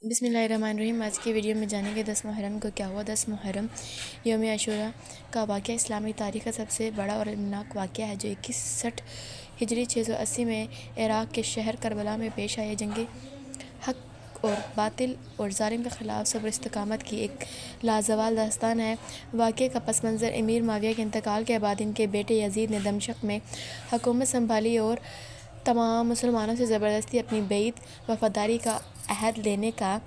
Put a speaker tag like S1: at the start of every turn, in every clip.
S1: بسم اللہ الرحمن الرحیم۔ آج کی ویڈیو میں جانیں گے 10 محرم کو کیا ہوا۔ 10 محرم یوم عاشورہ کا واقعہ اسلامی تاریخ کا سب سے بڑا اور المناک واقعہ ہے جو 61 ہجری 680 میں عراق کے شہر کربلا میں پیش آیا۔ جنگ حق اور باطل اور ظالم کے خلاف صبر و استقامت کی ایک لازوال داستان ہے۔ واقعے کا پس منظر امیر معاویہ کے انتقال کے بعد ان کے بیٹے یزید نے دمشق میں حکومت سنبھالی اور تمام مسلمانوں سے زبردستی اپنی بیعت وفاداری کا عہد لینے کا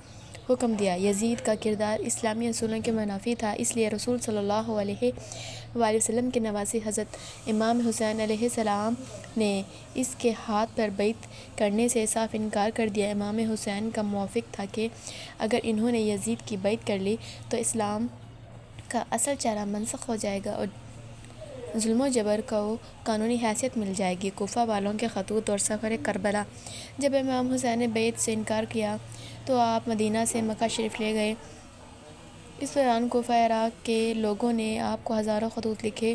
S1: حکم دیا۔ یزید کا کردار اسلامی اصولوں کے منافی تھا، اس لیے رسول صلی اللہ علیہ وآلہ وسلم کے نواسے حضرت امام حسین علیہ السلام نے اس کے ہاتھ پر بیعت کرنے سے صاف انکار کر دیا۔ امام حسین کا موقف تھا کہ اگر انہوں نے یزید کی بیعت کر لی تو اسلام کا اصل چہرہ منسوخ ہو جائے گا اور ظلم و جبر کو قانونی حیثیت مل جائے گی۔ کوفہ والوں کے خطوط اور سفر کربلا۔ جب امام حسین نے بیعت سے انکار کیا تو آپ مدینہ سے مکہ شریف لے گئے۔ اس دوران کوفہ عراق کے لوگوں نے آپ کو ہزاروں خطوط لکھے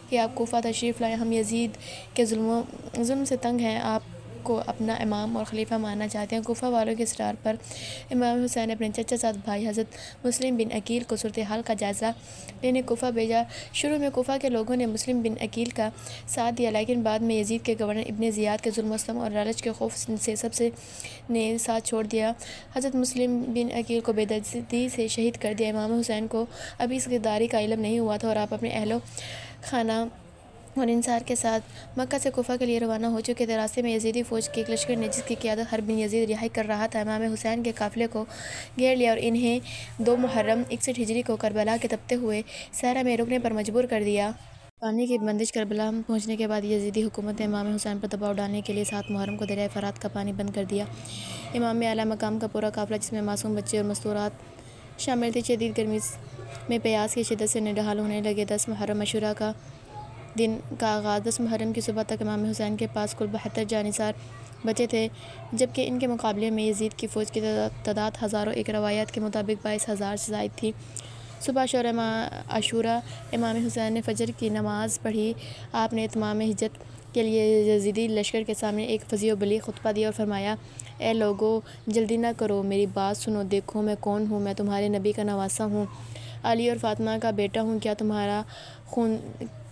S1: کہ آپ کوفہ تشریف لائیں، ہم یزید کے ظلم سے تنگ ہیں، آپ کو اپنا امام اور خلیفہ ماننا چاہتے ہیں۔ کوفہ والوں کے اصرار پر امام حسین نے اپنے چچا زاد بھائی حضرت مسلم بن عقیل کو صورتحال کا جائزہ لینے کوفہ بھیجا۔ شروع میں کوفہ کے لوگوں نے مسلم بن عقیل کا ساتھ دیا، لیکن بعد میں یزید کے گورنر ابن زیاد کے ظلم و ستم اور لالچ کے خوف سے سب نے ساتھ چھوڑ دیا۔ حضرت مسلم بن عقیل کو بے دردی سے شہید کر دیا۔ امام حسین کو ابھی اس غداری کا علم نہیں ہوا تھا اور آپ اپنے اہل و خانہ اور انصار کے ساتھ مکہ سے کوفہ کے لیے روانہ ہو چکے تھے۔ راستے میں یزیدی فوج کے ایک لشکر نے جس کی قیادت حرب بن یزید رہائی کر رہا تھا، امام حسین کے قافلے کو گھیر لیا اور انہیں 2 محرم 61 ہجری کو کربلا کے تپتے ہوئے صحرا میں رکنے پر مجبور کر دیا۔ پانی کی بندش۔ کربلا پہنچنے کے بعد یزیدی حکومت نے امام حسین پر دباؤ ڈالنے کے لیے 7 محرم کو دریائے فرات کا پانی بند کر دیا۔ امام اعلیٰ مقام کا پورا قافلہ جس میں معصوم بچے اور مستورات شامل تھے، شدید گرمی میں پیاس کی شدت سے نڈھال ہونے لگے۔ 10 محرم عاشورہ کا دن کا آغاز۔ 10 محرم کی صبح تک امام حسین کے پاس کل 72 جانثار بچے تھے، جبکہ ان کے مقابلے میں یزید کی فوج کی تعداد ہزاروں، ایک روایت کے مطابق 22,000 سے زائد تھی۔ صبح عاشورہ امام حسین نے فجر کی نماز پڑھی۔ آپ نے اتمام حجت کے لیے یزیدی لشکر کے سامنے ایک فظیع و بلیغ خطبہ دیا اور فرمایا: اے لوگو، جلدی نہ کرو، میری بات سنو، دیکھو میں کون ہوں، میں تمہارے نبی کا نواسہ ہوں، علی اور فاطمہ کا بیٹا ہوں،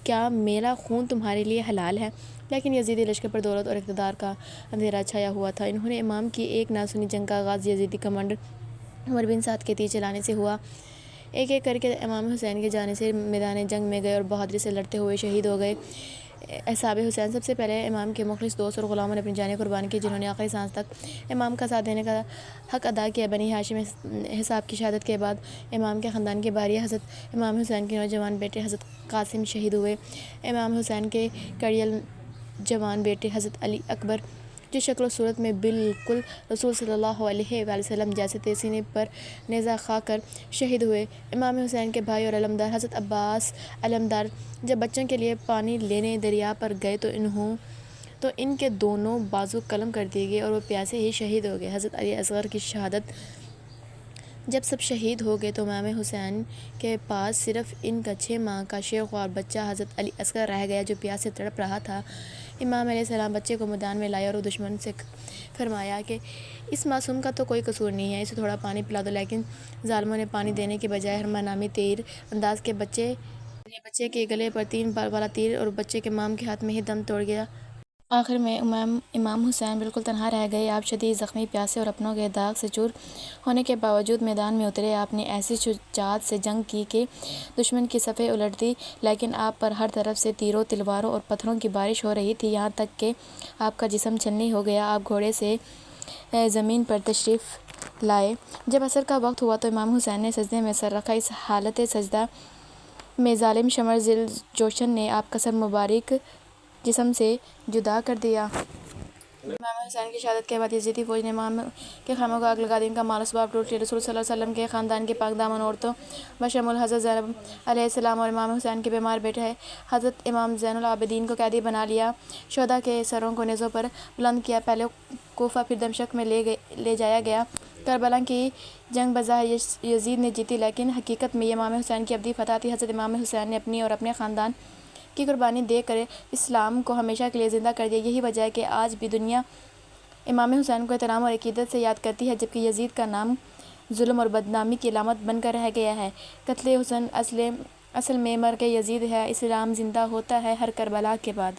S1: کیا میرا خون تمہارے لیے حلال ہے؟ لیکن یزیدی لشکر پر دولت اور اقتدار کا اندھیرا چھایا ہوا تھا۔ انہوں نے امام کی ایک نہ سنی۔ جنگ کا آغاز یزیدی کمانڈر عمر بن سعد کے تیر چلانے سے ہوا۔ ایک ایک کر کے امام حسین کے جانشین میدان جنگ میں گئے اور بہادری سے لڑتے ہوئے شہید ہو گئے۔ اصحاب حسین سب سے پہلے امام کے مخلص دوست اور غلاموں نے اپنی جانیں قربان کی، جنہوں نے آخری سانس تک امام کا ساتھ دینے کا حق ادا کیا۔ بنی ہاشم حساب کی شہادت کے بعد امام کے خاندان کے بحریہ حضرت امام حسین کے نوجوان بیٹے حضرت قاسم شہید ہوئے۔ امام حسین کے کڑیل جوان بیٹے حضرت علی اکبر، جو شکل و صورت میں بالکل رسول صلی اللہ علیہ وآلہ وسلم جیسے تھے، سینے پر نیزہ کھا کر شہید ہوئے۔ امام حسین کے بھائی اور علمدار حضرت عباس علمدار جب بچوں کے لیے پانی لینے دریا پر گئے تو ان کے دونوں بازو قلم کر دیے گئے اور وہ پیاسے ہی شہید ہو گئے۔ حضرت علی اصغر کی شہادت۔ جب سب شہید ہو گئے تو امام حسین کے پاس صرف ان کا 6 ماہ کا شیرخوار بچہ حضرت علی اصغر رہ گیا، جو پیاس سے تڑپ رہا تھا۔ امام علیہ السلام بچے کو میدان میں لائے اور دشمن سے فرمایا کہ اس معصوم کا تو کوئی قصور نہیں ہے، اسے تھوڑا پانی پلا دو، لیکن ظالموں نے پانی دینے کے بجائے ہرما نامی تیر انداز کے بچے کے گلے پر 3 بار والا تیر اور بچے کے مام کے ہاتھ میں ہی دم توڑ گیا۔ آخر میں امام حسین بالکل تنہا رہ گئے۔ آپ شدید زخمی، پیاسے اور اپنوں کے داغ سے چور ہونے کے باوجود میدان میں اترے۔ آپ نے ایسی شجاعت سے جنگ کی کہ دشمن کی صفیں الٹ دی، لیکن آپ پر ہر طرف سے تیروں، تلواروں اور پتھروں کی بارش ہو رہی تھی، یہاں تک کہ آپ کا جسم چھلنی ہو گیا۔ آپ گھوڑے سے زمین پر تشریف لائے۔ جب عصر کا وقت ہوا تو امام حسین نے سجدے میں سر رکھا۔ اس حالت سجدہ میں ظالم شمر ذیل جوشن نے آپ کا سر مبارک جسم سے جدا کر دیا۔ امام حسین کی شہادت کے بعد یزیدی فوج نے امام کے خیمے کو آگ لگا دی، ان کا مال و اسباب لوٹ لیا۔ رسول صلی اللہ علیہ وسلم کے خاندان کی پاک دامن عورتوں بشمول حضرت زینب علیہ السلام اور امام حسین کے بیمار بیٹے حضرت امام زین العابدین کو قیدی بنا لیا۔ شہداء کے سروں کو نیزوں پر بلند کیا، پہلے کوفہ پھر دمشق میں لے جایا گیا۔ کربلا کی جنگ بظاہر یزید نے جیتی، لیکن حقیقت میں یہ امام حسین کی ابدی فتح تھی۔ حضرت امام حسین نے اپنی اور اپنے خاندان کی قربانی دے کر اسلام کو ہمیشہ کے لیے زندہ کر دیا۔ یہی وجہ ہے کہ آج بھی دنیا امام حسین کو احترام اور عقیدت سے یاد کرتی ہے، جبکہ یزید کا نام ظلم اور بدنامی کی علامت بن کر رہ گیا ہے۔ قتل حسن اصل میں مرگ یزید ہے، اسلام زندہ ہوتا ہے ہر کربلا کے بعد۔